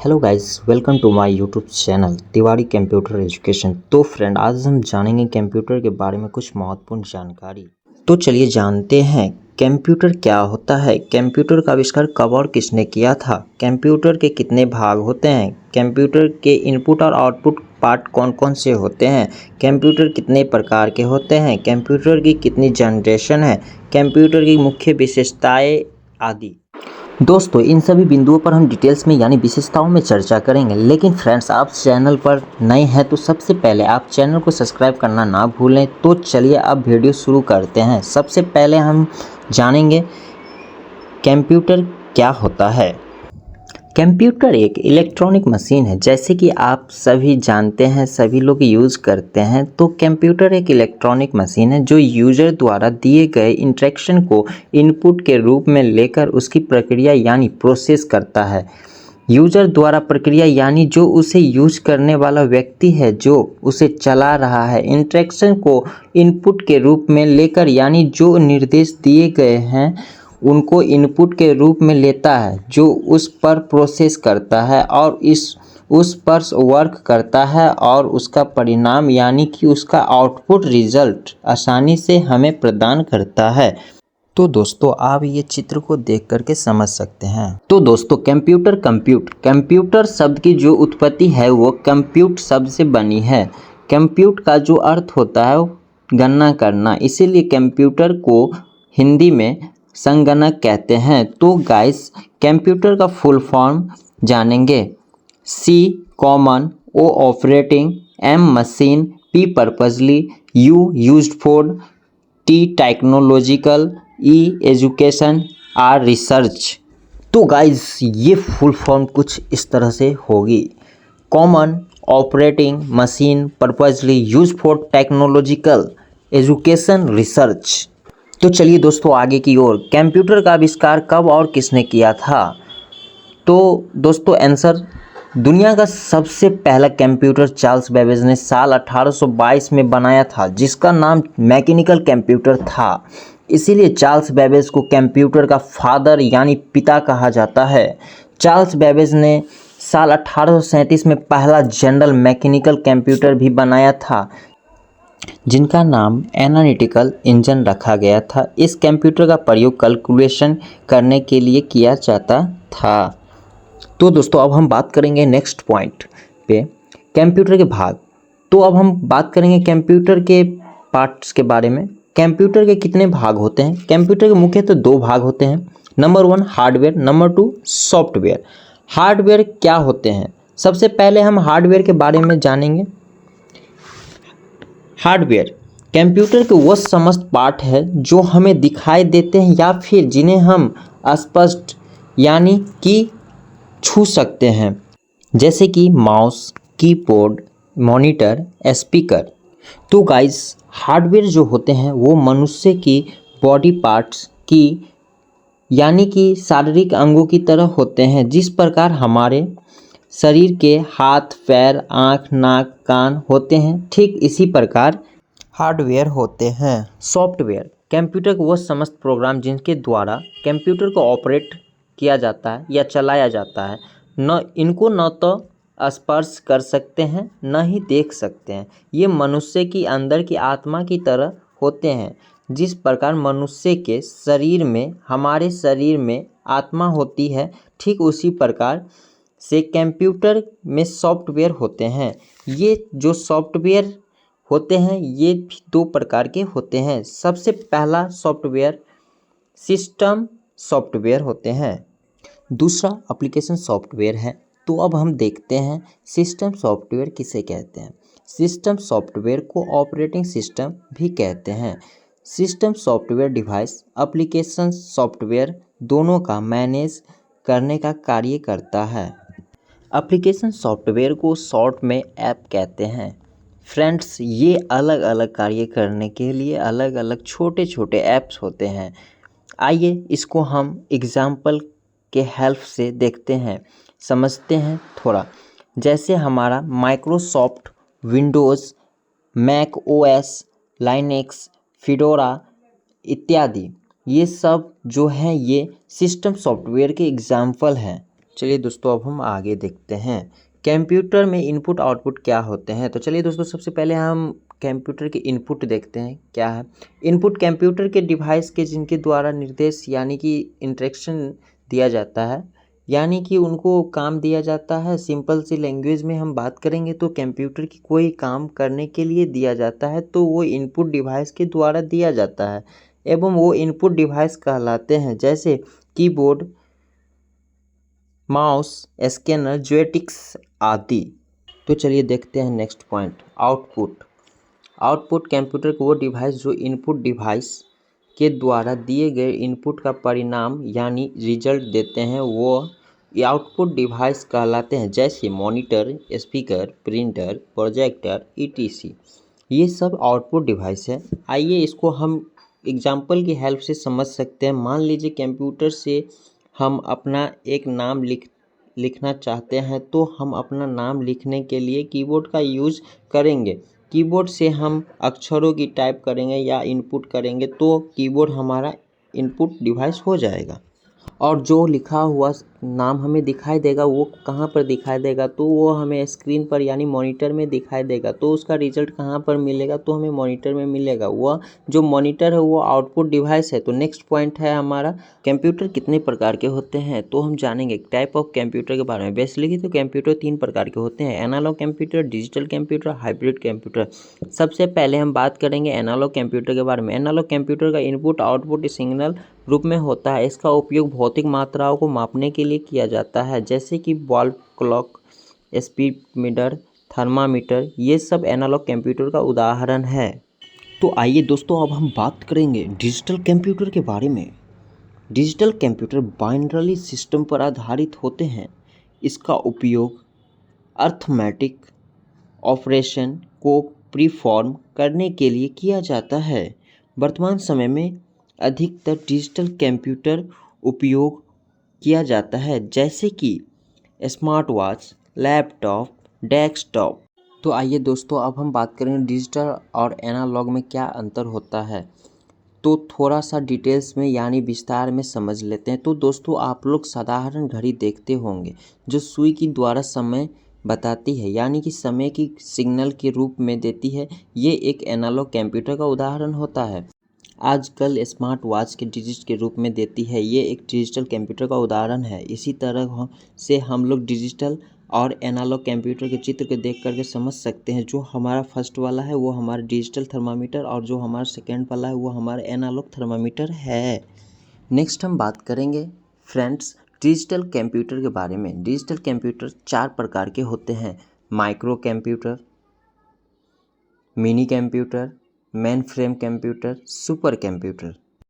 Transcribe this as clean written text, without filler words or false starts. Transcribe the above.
Hello guys, welcome to my YouTube channel Tiwari computer education. तो friend, आज हम जानेंगे कंप्यूटर के बारे में कुछ महत्वपूर्ण जानकारी। तो चलिए जानते हैं कंप्यूटर क्या होता है, कंप्यूटर का आविष्कार कब और किसने किया था, कंप्यूटर के कितने भाग होते हैं, कंप्यूटर के इनपुट और आउटपुट पार्ट कौन कौन से होते हैं, कंप्यूटर कितने प्रकार के होते हैं, कंप्यूटर की कितनी जनरेशन है, कंप्यूटर की मुख्य विशेषताएं आदि। दोस्तों, इन सभी बिंदुओं पर हम डिटेल्स में यानी विशेषताओं में चर्चा करेंगे। लेकिन फ्रेंड्स, आप चैनल पर नए हैं तो सबसे पहले आप चैनल को सब्सक्राइब करना ना भूलें। तो चलिए अब वीडियो शुरू करते हैं। सबसे पहले हम जानेंगे कंप्यूटर क्या होता है। कंप्यूटर एक इलेक्ट्रॉनिक मशीन है, जैसे कि आप सभी जानते हैं, सभी लोग यूज़ करते हैं। तो कंप्यूटर एक इलेक्ट्रॉनिक मशीन है जो यूज़र द्वारा दिए गए इंस्ट्रक्शन को इनपुट के रूप में लेकर उसकी प्रक्रिया यानी प्रोसेस करता है। यूज़र द्वारा प्रक्रिया यानी जो उसे यूज करने वाला व्यक्ति है, जो उसे चला रहा है, इंस्ट्रक्शन को इनपुट के रूप में लेकर यानी जो निर्देश दिए गए हैं उनको इनपुट के रूप में लेता है, जो उस पर प्रोसेस करता है और उस पर वर्क करता है और उसका परिणाम यानी कि उसका आउटपुट रिजल्ट आसानी से हमें प्रदान करता है। तो दोस्तों, आप ये चित्र को देख करके समझ सकते हैं। तो दोस्तों, कंप्यूटर शब्द की जो उत्पत्ति है वो कंप्यूट शब्द से बनी है। कंप्यूट का जो अर्थ होता है वो गणना करना, इसीलिए कंप्यूटर को हिंदी में संगणक कहते हैं। तो गाइस, कंप्यूटर का फुल फॉर्म जानेंगे। C common, O operating, M machine, P purposely, U used for, T technological, E education, R research. तो गाइस, ये फुल फॉर्म कुछ इस तरह से होगी। Common, operating, machine, purposely, use for, technological, education, research. तो चलिए दोस्तों आगे की ओर। कंप्यूटर का आविष्कार कब और किसने किया था? तो दोस्तों आंसर, दुनिया का सबसे पहला कंप्यूटर चार्ल्स बेबेज ने साल 1822 में बनाया था, जिसका नाम मैकेनिकल कंप्यूटर था। इसीलिए चार्ल्स बेबेज को कंप्यूटर का फादर यानी पिता कहा जाता है। चार्ल्स बेबेज ने साल 1837 में पहला जनरल मैकेनिकल कंप्यूटर भी बनाया था, जिनका नाम एनालिटिकल इंजन रखा गया था। इस कंप्यूटर का प्रयोग कैलकुलेशन करने के लिए किया जाता था। तो दोस्तों, अब हम बात करेंगे नेक्स्ट पॉइंट पे, कंप्यूटर के भाग। तो अब हम बात करेंगे कंप्यूटर के पार्ट्स के बारे में। कंप्यूटर के कितने भाग होते हैं? कंप्यूटर के मुख्यतः दो भाग होते हैं। Number 1 hardware, number 2 software. Hardware क्या होते हैं? सबसे पहले हम हार्डवेयर के बारे में जानेंगे। हार्डवेयर कंप्यूटर के वो समस्त पार्ट है जो हमें दिखाई देते हैं या फिर जिन्हें हम स्पष्ट यानी कि छू सकते हैं, जैसे कि माउस, कीबोर्ड, मॉनिटर, स्पीकर। तो गाइस, हार्डवेयर जो होते हैं वो मनुष्य की बॉडी पार्ट्स की यानी कि शारीरिक अंगों की तरह होते हैं। जिस प्रकार हमारे शरीर के हाथ, पैर, आँख, नाक, कान होते हैं, ठीक इसी प्रकार हार्डवेयर होते हैं। सॉफ्टवेयर कंप्यूटर को वो समस्त प्रोग्राम जिनके द्वारा कंप्यूटर को ऑपरेट किया जाता है या चलाया जाता है, न तो स्पर्श कर सकते हैं न ही देख सकते हैं। ये मनुष्य की अंदर की आत्मा की तरह होते हैं। जिस प्रकार मनुष्य के शरीर में, हमारे शरीर में आत्मा होती है, ठीक उसी प्रकार से कंप्यूटर में सॉफ्टवेयर होते हैं। ये जो सॉफ्टवेयर होते हैं ये भी दो प्रकार के होते हैं। सबसे पहला सॉफ्टवेयर सिस्टम सॉफ्टवेयर होते हैं, दूसरा एप्लीकेशन सॉफ्टवेयर है। तो अब हम देखते हैं सिस्टम सॉफ्टवेयर किसे कहते हैं। सिस्टम सॉफ्टवेयर को ऑपरेटिंग सिस्टम भी कहते हैं। System software device, application software दोनों का मैनेज करने का कार्य करता है। एप्लीकेशन सॉफ्टवेयर को शॉर्ट में ऐप कहते हैं। फ्रेंड्स, ये अलग अलग कार्य करने के लिए अलग अलग छोटे छोटे ऐप्स होते हैं। आइए इसको हम एग्जाम्पल के हेल्प से देखते हैं, समझते हैं थोड़ा। जैसे हमारा Microsoft Windows, Mac OS, Linux, Fedora इत्यादि, ये सब जो हैं ये सिस्टम सॉफ्टवेयर के एग्जाम्पल हैं। चलिए दोस्तों, अब हम आगे देखते हैं कंप्यूटर में इनपुट आउटपुट क्या होते हैं। तो चलिए दोस्तों, सबसे पहले हम कंप्यूटर के इनपुट देखते हैं क्या है। इनपुट कंप्यूटर के डिवाइस के जिनके द्वारा निर्देश यानी कि इंस्ट्रक्शन दिया जाता है, यानी कि उनको काम दिया जाता है। सिंपल सी लैंग्वेज में हम बात करेंगे तो कंप्यूटर की कोई काम करने के लिए दिया जाता है तो वो इनपुट डिवाइस के द्वारा दिया जाता है एवं वो इनपुट डिवाइस कहलाते हैं, जैसे कीबोर्ड, माउस, स्कैनर, जोयस्टिक्स आदि। तो चलिए देखते हैं next point, output. Output computer को वो डिवाइस जो इनपुट डिवाइस के द्वारा दिए गए इनपुट का परिणाम यानी रिजल्ट देते हैं, वो आउटपुट डिवाइस कहलाते हैं, जैसे monitor, speaker, printer, projector etc. ये सब आउटपुट डिवाइस है। आइए इसको हम एग्जाम्पल की हेल्प से समझ सकते हैं। मान लीजिए कंप्यूटर से हम अपना एक नाम लिखना चाहते हैं तो हम अपना नाम लिखने के लिए कीबोर्ड का यूज़ करेंगे। कीबोर्ड से हम अक्षरों की टाइप करेंगे या इनपुट करेंगे तो कीबोर्ड हमारा इनपुट डिवाइस हो जाएगा। और जो लिखा हुआ नाम हमें दिखाई देगा वो कहाँ पर दिखाई देगा, तो वो हमें स्क्रीन पर यानी मॉनिटर में दिखाई देगा। तो उसका रिजल्ट कहाँ पर मिलेगा, तो हमें मॉनिटर में मिलेगा। वह जो मॉनिटर है वो आउटपुट डिवाइस है। तो नेक्स्ट पॉइंट है हमारा, कंप्यूटर कितने प्रकार के होते हैं। तो हम जानेंगे टाइप ऑफ कंप्यूटर के बारे में। बेसिकली तो कंप्यूटर 3 प्रकार के होते हैं, analogue computer, digital computer, hybrid computer. सबसे पहले हम बात करेंगे एनालॉग कंप्यूटर के बारे में। एनालॉग कंप्यूटर का इनपुट आउटपुट सिग्नल रूप में होता है। इसका उपयोग भौतिक मात्राओं को मापने के लिए किया जाता है, जैसे कि ball clock, speed metre, thermometer. ये सब एनालॉग कंप्यूटर का उदाहरण है। तो आइए दोस्तों, अब हम बात करेंगे डिजिटल कंप्यूटर के बारे में। डिजिटल कंप्यूटर बाइनरी सिस्टम पर आधारित होते हैं। इसका उपयोग अर्थमेटिक ऑपरेशन को परफॉर्म करने के लिए किया जाता है। वर्तमान समय में अधिकतर डिजिटल कंप्यूटर उपयोग किया जाता है, जैसे कि स्मार्ट वॉच, लैपटॉप, डेस्कटॉप। तो आइए दोस्तों, अब हम बात करेंगे डिजिटल और एनालॉग में क्या अंतर होता है। तो थोड़ा सा डिटेल्स में यानी विस्तार में समझ लेते हैं। तो दोस्तों, आप लोग साधारण घड़ी देखते होंगे जो सुई की द्वारा समय बताती है, यानी कि समय की सिग्नल के रूप में देती है। ये एक एनालॉग कंप्यूटर का उदाहरण होता है। आजकल स्मार्ट वॉच के डिजिट के रूप में देती है, ये एक डिजिटल कंप्यूटर का उदाहरण है। इसी तरह से हम लोग डिजिटल और एनालॉग कंप्यूटर के चित्र को देख करके समझ सकते हैं। जो हमारा फर्स्ट वाला है वो हमारा डिजिटल थर्मामीटर और जो हमारा सेकेंड वाला है वो हमारा एनालॉग थर्मामीटर है। नेक्स्ट हम बात करेंगे फ्रेंड्स डिजिटल कंप्यूटर के बारे में। डिजिटल कंप्यूटर 4 प्रकार के होते हैं, micro computer, mini computer, main frame computer, super computer.